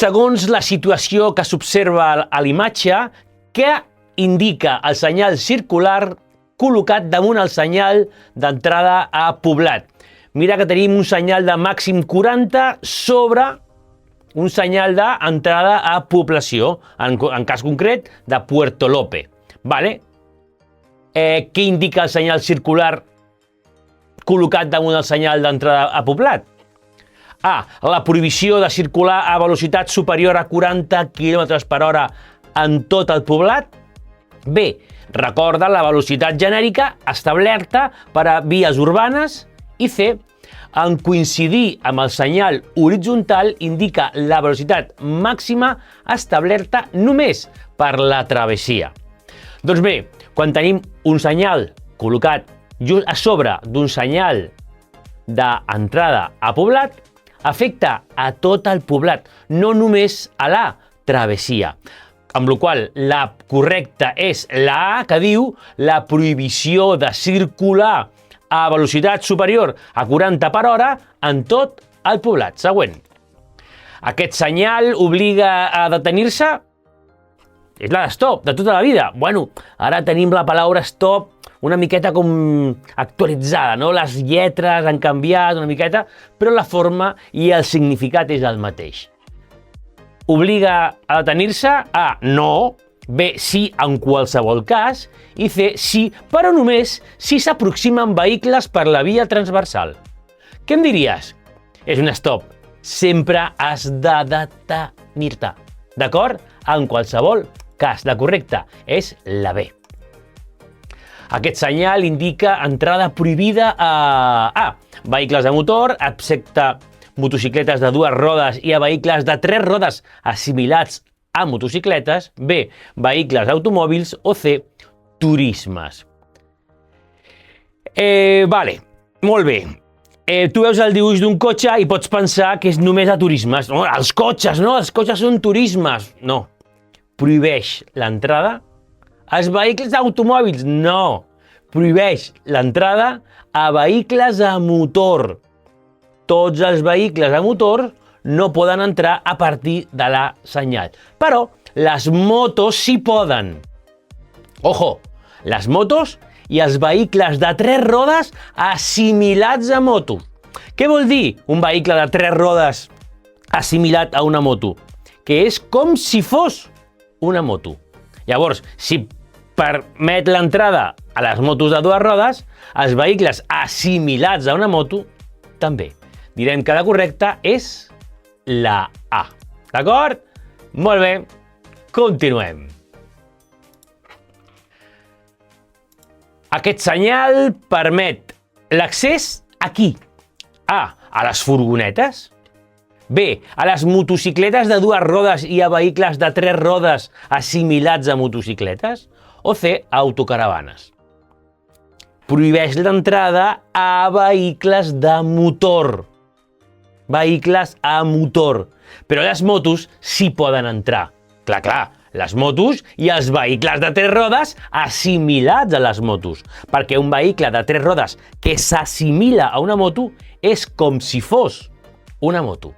segons la situació que s'observa a l'imatge, que indica el senyal circular col·locat damunt el senyal d'entrada a poblat. Mira que tenim un senyal de màxim 40 sobre un senyal d'entrada a població, en cas concret de Puerto Lope. Vale? Què indica el senyal circular col·locat damunt el senyal d'entrada a poblat? A. La prohibició de circular a velocitat superior a 40 km per hora en tot el poblat. B. Recorda la velocitat genèrica establerta per a vies urbanes. I C. En coincidir amb el senyal horitzontal indica la velocitat màxima establerta només per la travessia. Doncs bé, quan tenim un senyal col·locat just a sobre d'un senyal d'entrada a poblat, afecta a tot el poblat, no només a la travessia. Amb la qual cosa, la correcta és la A, que diu la prohibició de circular a velocitat superior a 40 per hora en tot el poblat. Següent. Aquest senyal obliga a detenir-se? És la de stop, de tota la vida. Bueno, ara tenim la paraula stop una miqueta com actualitzada, no? Les lletres han canviat una miqueta, però la forma i el significat és el mateix. Obliga a detenir-se? A. No. B. Sí, en qualsevol cas. I C. Sí, però només si s'aproximen vehicles per la via transversal. Què em diries? És un stop. Sempre has de detenir-te. D'acord? En qualsevol cas. La correcta és la B. Aquest senyal indica entrada prohibida a A. Vehicles de motor, excepte motocicletes de 2 rodes i a vehicles de 3 rodes assimilats a motocicletes. B. Vehicles automòbils. O C. Turismes. Vale, molt bé. Tu veus el dibuix d'un cotxe i pots pensar que és només a turismes. No, els cotxes, no? Els cotxes són turismes. No. Prohibeix l'entrada als vehicles automòbils. No. Prohibeix l'entrada a vehicles a motor. Tots els vehicles a motor no poden entrar a partir de la senyal. Però les motos sí poden. Ojo, les motos i els vehicles de 3 rodes assimilats a moto. Què vol dir un vehicle de 3 rodes assimilat a una moto? Que és com si fos una moto. Llavors, si permet l'entrada a les motos de 2 rodes, els vehicles assimilats a una moto també. Direm que la correcta és la A. D'acord? Molt bé. Continuem. Aquest senyal permet l'accés a qui? A. A les furgonetes. B. A les motocicletes de 2 rodes i a vehicles de 3 rodes assimilats a motocicletes. O C. A autocaravanes. Prohibeix l'entrada a vehicles de motor. Vehicles a motor. Però les motos sí poden entrar. Clar, les motos i els vehicles de 3 rodes assimilats a les motos. Perquè un vehicle de 3 rodes que s'assimila a una moto és com si fos una moto.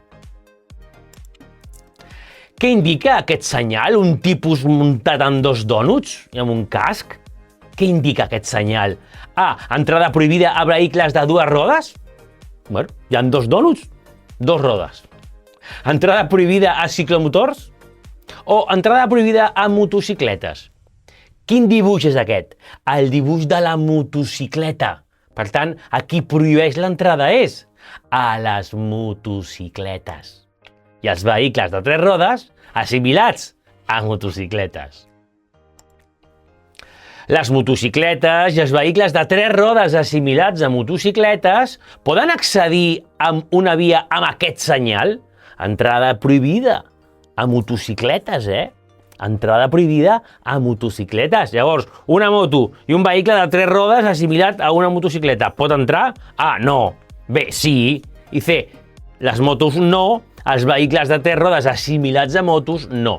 Què indica aquest senyal? Un tipus muntat en 2 dònuts i amb un casc? Què indica aquest senyal? A. Entrada prohibida a vehicles de 2 rodes? Bueno, hi ha 2 dònuts, 2 rodes. Entrada prohibida a ciclomotors? O entrada prohibida a motocicletes? Quin dibuix és aquest? El dibuix de la motocicleta. Per tant, a qui prohibeix l'entrada és? A les motocicletes. I els vehicles de 3 rodes assimilats a motocicletes. Les motocicletes i els vehicles de 3 rodes assimilats a motocicletes poden accedir a una via amb aquest senyal? Entrada prohibida a motocicletes, Entrada prohibida a motocicletes. Llavors, una moto i un vehicle de 3 rodes assimilat a una motocicleta. Pot entrar? A. No. B. Sí. I C. Les motos no. Els vehicles de 3 rodes assimilats a motos, no.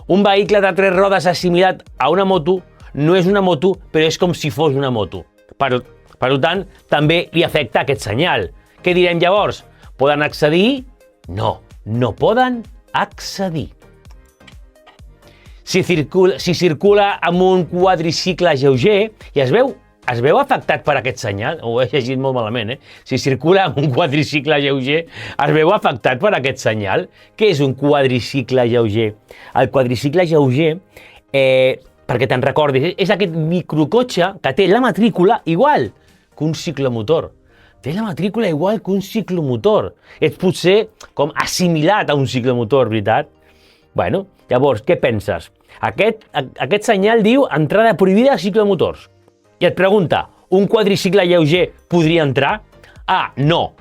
Un vehicle de 3 rodes assimilat a una moto no és una moto, però és com si fos una moto. Per tant, també li afecta aquest senyal. Què direm llavors? Poden accedir? No, no poden accedir. Si circula amb un quadricicle lleuger i es veu afectat per aquest senyal, ho he llegit molt malament, Si circula amb un quadricicle lleuger, es veu afectat per aquest senyal. Què és un quadricicle lleuger? El quadricicle lleuger, perquè te'n recordis, és aquest microcotxe que té la matrícula igual que un ciclomotor. Té la matrícula igual que un ciclomotor. És potser com assimilat a un ciclomotor, veritat? Bueno, llavors, què penses? Aquest senyal diu entrada prohibida a ciclomotors. I et pregunta, un quadricicle lleuger podria entrar? A, no.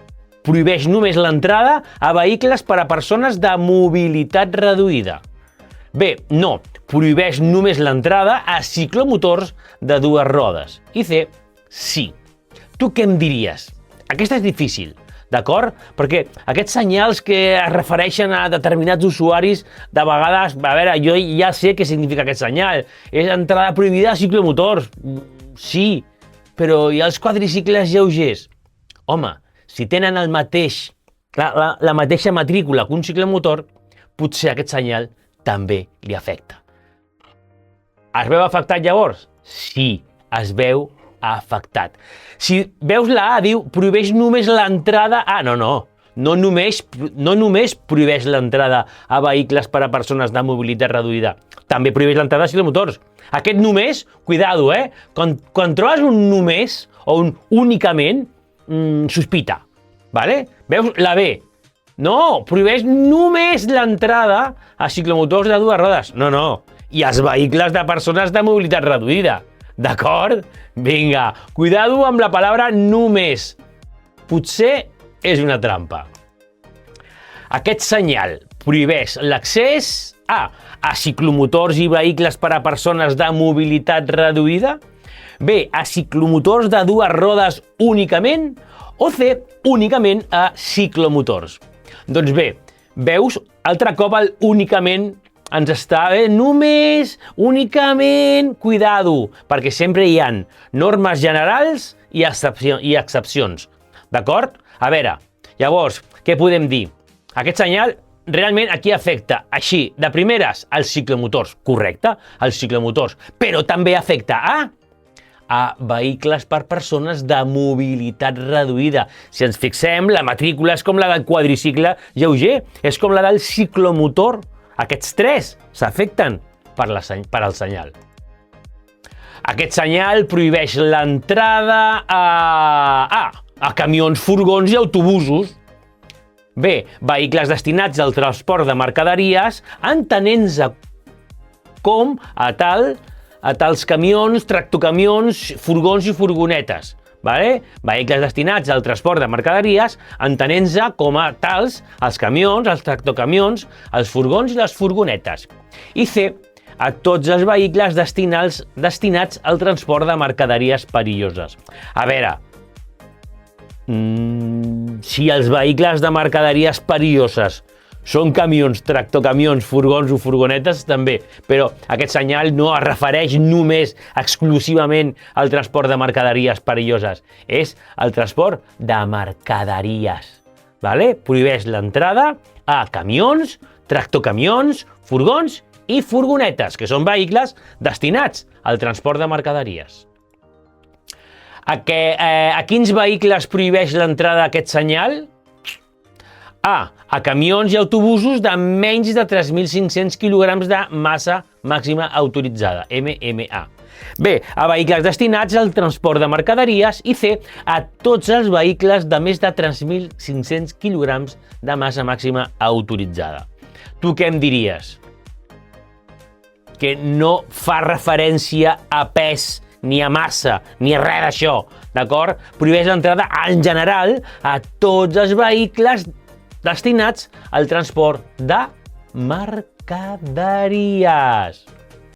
Prohibeix només l'entrada a vehicles per a persones de mobilitat reduïda. B, no. Prohibeix només l'entrada a ciclomotors de dues rodes. I C, sí. Tu què em diries? Aquesta és difícil, d'acord? Perquè aquests senyals que es refereixen a determinats usuaris, de vegades, a veure, jo ja sé què significa aquest senyal. És entrada prohibida a ciclomotors. Sí, però i els quadricicles lleugers? Home, si tenen la mateixa matrícula que un ciclomotor, potser aquest senyal també li afecta. Es veu afectat llavors? Sí, es veu afectat. Si veus la A, diu prohibeix només l'entrada a... No només prohibeix l'entrada a vehicles per a persones de mobilitat reduïda. També prohibeix l'entrada a ciclomotors. Aquest només, cuidado, Quan trobes un només o un únicament, sospita, vale? Veus la B? No, prohibeix només l'entrada a ciclomotors de dues rodes. No. I als vehicles de persones de mobilitat reduïda. D'acord? Vinga, cuidado amb la paraula només. Potser és una trampa. Aquest senyal prohibeix l'accés A ciclomotors i vehicles per a persones de mobilitat reduïda, B, a ciclomotors de dues rodes únicament, o C, únicament a ciclomotors. Doncs bé, veus, altre cop el únicament ens està bé, només, únicament, cuidado, perquè sempre hi ha normes generals i excepcions, d'acord? A veure, llavors, què podem dir? Aquest senyal realment aquí afecta, així, de primeres, els ciclomotors, correcte, els ciclomotors, però també afecta a vehicles per persones de mobilitat reduïda. Si ens fixem, la matrícula és com la del quadricicle lleuger, és com la del ciclomotor. Aquests tres s'afecten per al senyal. Aquest senyal prohibeix l'entrada a camions, furgons i autobusos. B, vehicles destinats al transport de mercaderies, entenent-se com a tals camions, tractocamions, furgons i furgonetes. Vale? Vehicles destinats al transport de mercaderies, entenent-se com a tals els camions, els tractocamions, els furgons i les furgonetes. I C, a tots els vehicles destinats al transport de mercaderies perilloses. A veure, si els vehicles de mercaderies perilloses són camions, tractocamions, furgons o furgonetes, també. Però aquest senyal no es refereix només exclusivament al transport de mercaderies perilloses. És el transport de mercaderies. Vale? Prohibeix l'entrada a camions, tractocamions, furgons i furgonetes, que són vehicles destinats al transport de mercaderies. A quins vehicles prohibeix l'entrada aquest senyal? A camions i autobusos de menys de 3.500 kg de massa màxima autoritzada, MMA. B, a vehicles destinats al transport de mercaderies. I C, a tots els vehicles de més de 3.500 kg de massa màxima autoritzada. Tu què em diries? Que no fa referència a pes, ni a massa, ni a res d'això, d'acord? Prohibeix l'entrada en general a tots els vehicles destinats al transport de mercaderies.